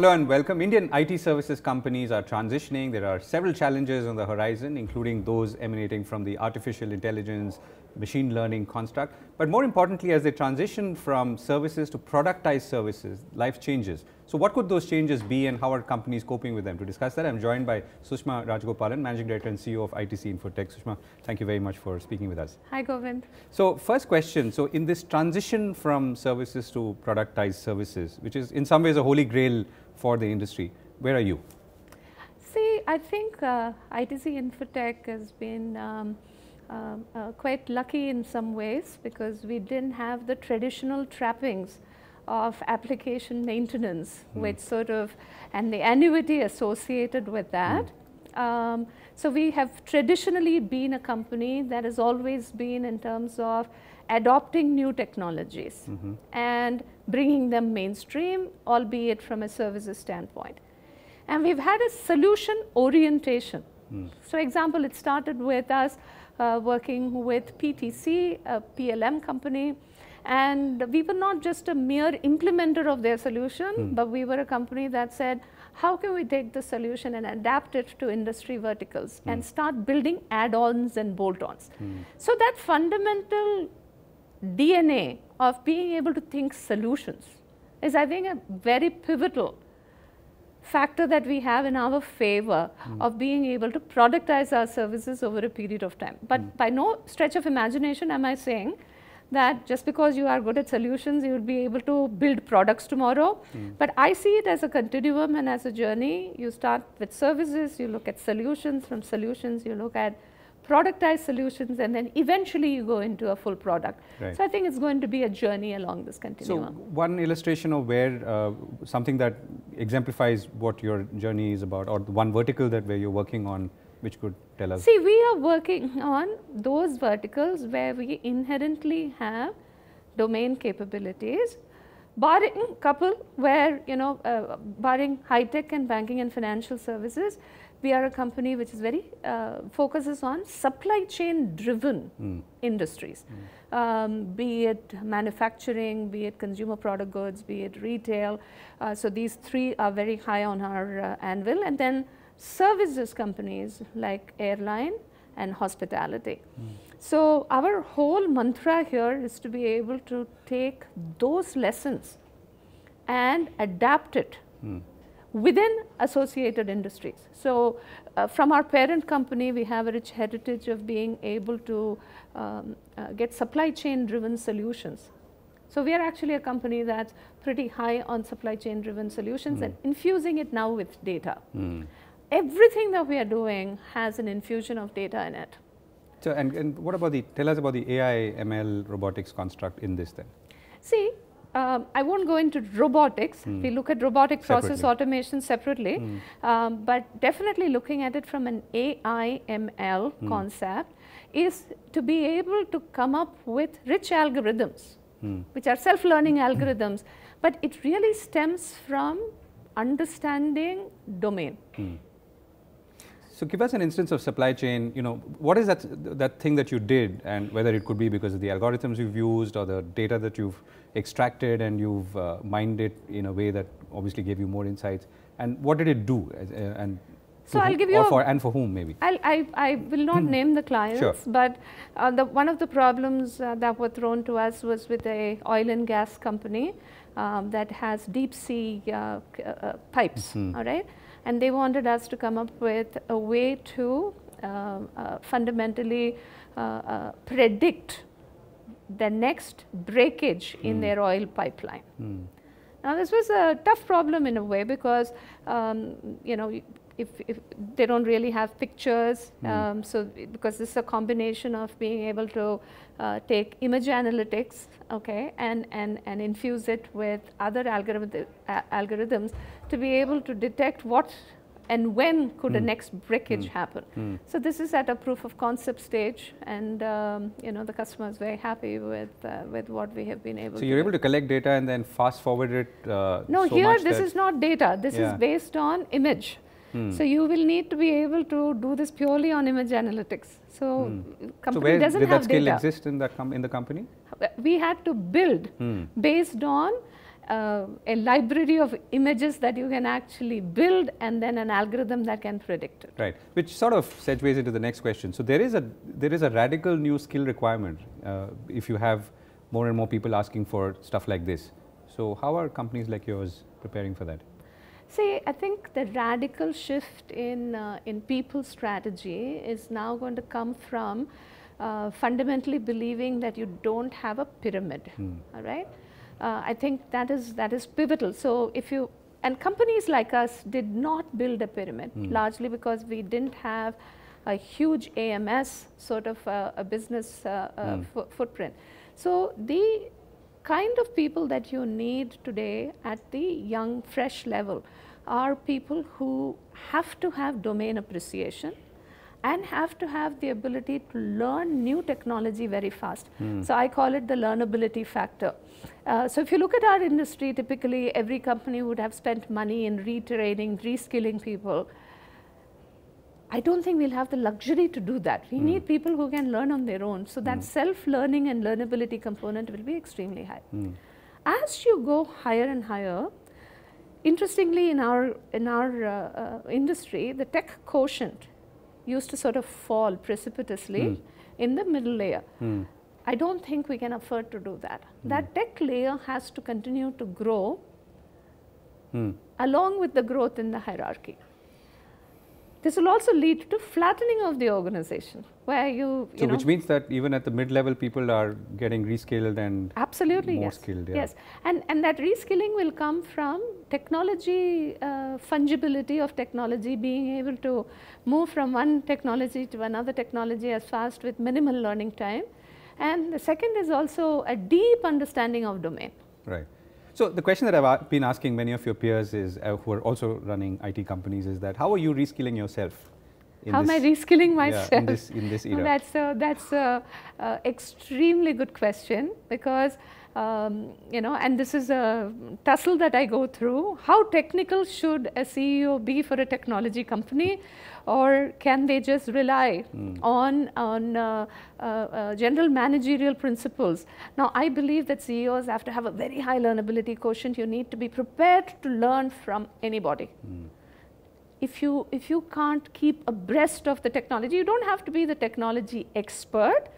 Hello and welcome. Indian IT services companies are transitioning. There are several challenges on the horizon, including those emanating from the artificial intelligence, machine learning construct. But more importantly, as they transition from services to productized services, life changes. So what could those changes be and how are companies coping with them? To discuss that, I'm joined by Sushma Rajagopalan, Managing Director and CEO of ITC Infotech. Sushma, thank you very much for speaking with us. Hi, Govind. So first question, so in this transition from services to productized services, which is in some ways a holy grail for the industry, where are you? See, I think ITC Infotech has been quite lucky in some ways because we didn't have the traditional trappings of application maintenance, which sort of, and the annuity associated with that. So we have traditionally been a company that has always been in terms of adopting new technologies and bringing them mainstream, albeit from a services standpoint. And we've had a solution orientation. So example, it started with us working with PTC, a PLM company, and we were not just a mere implementer of their solution, but we were a company that said, how can we take the solution and adapt it to industry verticals and start building add-ons and bolt-ons. So that fundamental DNA of being able to think solutions is, I think, a very pivotal factor that we have in our favor of being able to productize our services over a period of time. But by no stretch of imagination am I saying that just because you are good at solutions, you will be able to build products tomorrow. But I see it as a continuum and as a journey. You start with services, you look at solutions, from solutions you look at productized solutions, and then eventually you go into a full product. Right. So I think it's going to be a journey along this continuum. So one illustration of where something that exemplifies what your journey is about, or one vertical that where you're working on, which could tell us? See, we are working on those verticals where we inherently have domain capabilities, barring a couple where, barring high-tech and banking and financial services, we are a company which is very focuses on supply chain driven industries, be it manufacturing, be it consumer product goods, be it retail. So these three are very high on our anvil, and then services companies like airline and hospitality. So our whole mantra here is to be able to take those lessons and adapt it within associated industries. So from our parent company, we have a rich heritage of being able to get supply chain driven solutions. So we are actually a company that's pretty high on supply chain driven solutions and infusing it now with data. Everything that we are doing has an infusion of data in it. So and what about tell us about the AI, ML, robotics construct in this then? See, I won't go into robotics. We look at robotic process automation separately, but definitely looking at it from an AI, ML concept is to be able to come up with rich algorithms, which are self-learning algorithms, but it really stems from understanding domain. So give us an instance of supply chain, what is that thing that you did, and whether it could be because of the algorithms you've used or the data that you've extracted and you've mined it in a way that obviously gave you more insights, and what did it do, and so I'll give you and for whom maybe? I will not name the clients, but one of the problems that were thrown to us was with a oil and gas company that has deep sea pipes, all right? And they wanted us to come up with a way to fundamentally predict the next breakage in their oil pipeline. Now this was a tough problem in a way because if they don't really have pictures, so because this is a combination of being able to take image analytics, okay, and infuse it with other algorithms to be able to detect what and when could the next breakage happen. So this is at a proof of concept stage, and the customer is very happy with what we have been able to do. So you're able to collect data and then fast forward it No, so here much this is not data, this is based on image. So you will need to be able to do this purely on image analytics. So company doesn't have data. Did that skill exist in the company? We had to build based on a library of images that you can actually build, and then an algorithm that can predict it. Right, which sort of segues into the next question. So there is a radical new skill requirement if you have more and more people asking for stuff like this. So how are companies like yours preparing for that? See, I think the radical shift in people strategy is now going to come from fundamentally believing that you don't have a pyramid, all right? I think that is pivotal. So if you, and companies like us did not build a pyramid, largely because we didn't have a huge AMS sort of a business footprint. So the kind of people that you need today at the young, fresh level are people who have to have domain appreciation and have to have the ability to learn new technology very fast. So I call it the learnability factor. So if you look at our industry, typically every company would have spent money in retraining, reskilling people. I don't think we'll have the luxury to do that. We need people who can learn on their own. So that self-learning and learnability component will be extremely high. As you go higher and higher, interestingly in our industry, the tech quotient used to sort of fall precipitously in the middle layer. I don't think we can afford to do that. That tech layer has to continue to grow along with the growth in the hierarchy. This will also lead to flattening of the organization, where you know, which means that even at the mid-level, people are getting reskilled and absolutely more yes. skilled. Yeah. Yes, and that reskilling will come from technology, fungibility of technology, being able to move from one technology to another technology as fast with minimal learning time. And the second is also a deep understanding of domain. Right. So the question that I've been asking many of your peers is, who are also running IT companies, is that how are you reskilling yourself? How am I reskilling myself? Yeah, in this era. That's a extremely good question, because you know, and this is a tussle that I go through. How technical should a CEO be for a technology company, or can they just rely on general managerial principles? Now, I believe that CEOs have to have a very high learnability quotient. You need to be prepared to learn from anybody. If you can't keep abreast of the technology, you don't have to be the technology expert,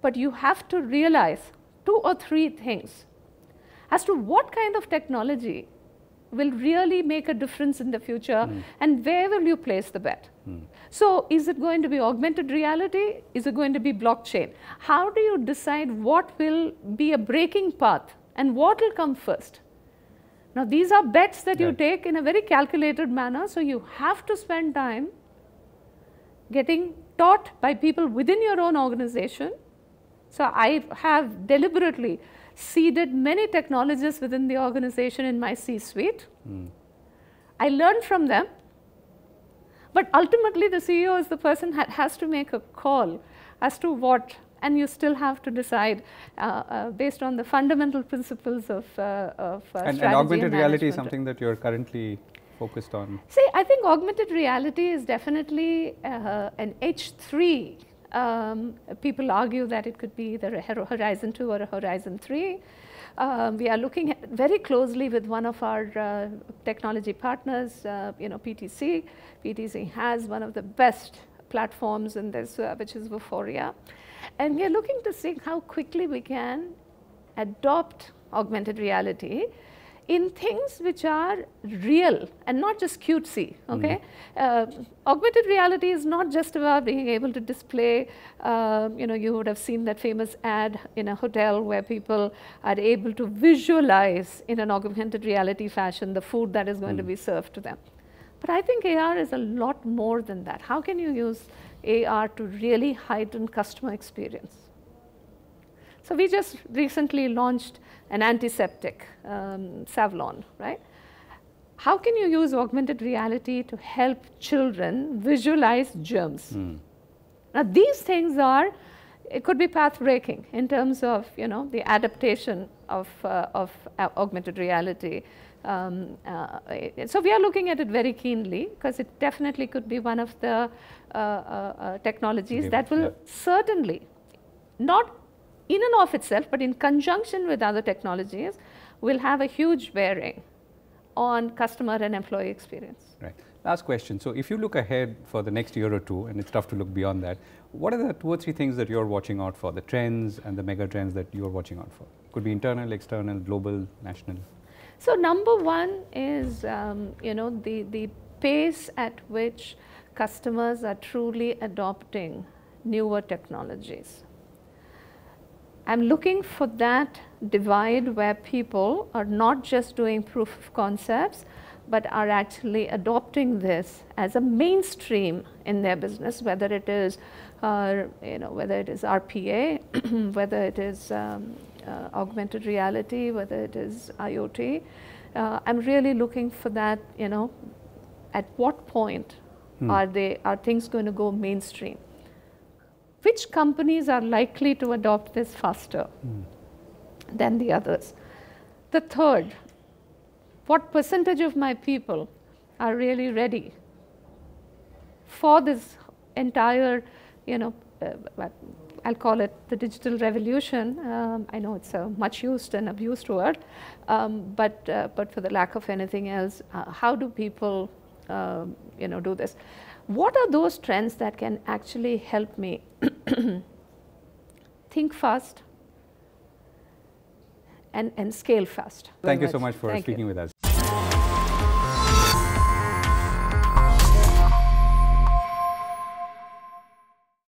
but you have to realize 2 or 3 things as to what kind of technology will really make a difference in the future, and where will you place the bet. So is it going to be augmented reality? Is it going to be blockchain? How do you decide what will be a breaking path and what will come first? Now, these are bets that you take in a very calculated manner, so you have to spend time getting taught by people within your own organization. So I have deliberately seeded many technologists within the organization in my C-suite. I learn from them, but ultimately the CEO is the person that has to make a call as to what, and you still have to decide based on the fundamental principles of strategy and augmented reality is management. something that you're currently focused on. See, I think augmented reality is definitely an H3. People argue that it could be either a Horizon 2 or a Horizon 3. We are looking at very closely with one of our technology partners, you know, PTC. PTC has one of the best platforms in this, which is Vuforia. And we are looking to see how quickly we can adopt augmented reality in things which are real and not just cutesy, okay? Augmented reality is not just about being able to display, you know, you would have seen that famous ad in a hotel where people are able to visualize in an augmented reality fashion the food that is going to be served to them. But I think AR is a lot more than that. How can you use AR to really heighten customer experience? So we just recently launched an antiseptic, Savlon, right? How can you use augmented reality to help children visualize germs? Now these things are, it could be path breaking in terms of, you know, the adaptation of augmented reality. So we are looking at it very keenly, because it definitely could be one of the technologies that will certainly not in and of itself, but in conjunction with other technologies, will have a huge bearing on customer and employee experience. Right. Last question. So if you look ahead for the next year or two, and it's tough to look beyond that, what are the 2 or 3 things that you're watching out for, the trends and the mega trends that you're watching out for? Could be internal, external, global, national. So number one is, the pace at which customers are truly adopting newer technologies. I'm looking for that divide where people are not just doing proof of concepts, but are actually adopting this as a mainstream in their business, whether it is, whether it is RPA, whether it is augmented reality, whether it is IoT. I'm really looking for that, at what point are things going to go mainstream? Which companies are likely to adopt this faster than the others? The third, what percentage of my people are really ready for this entire, I'll call it the digital revolution. I know it's a much used and abused word, but for the lack of anything else, how do people, do this? What are those trends that can actually help me think fast and scale fast? Thank you so much for speaking with us.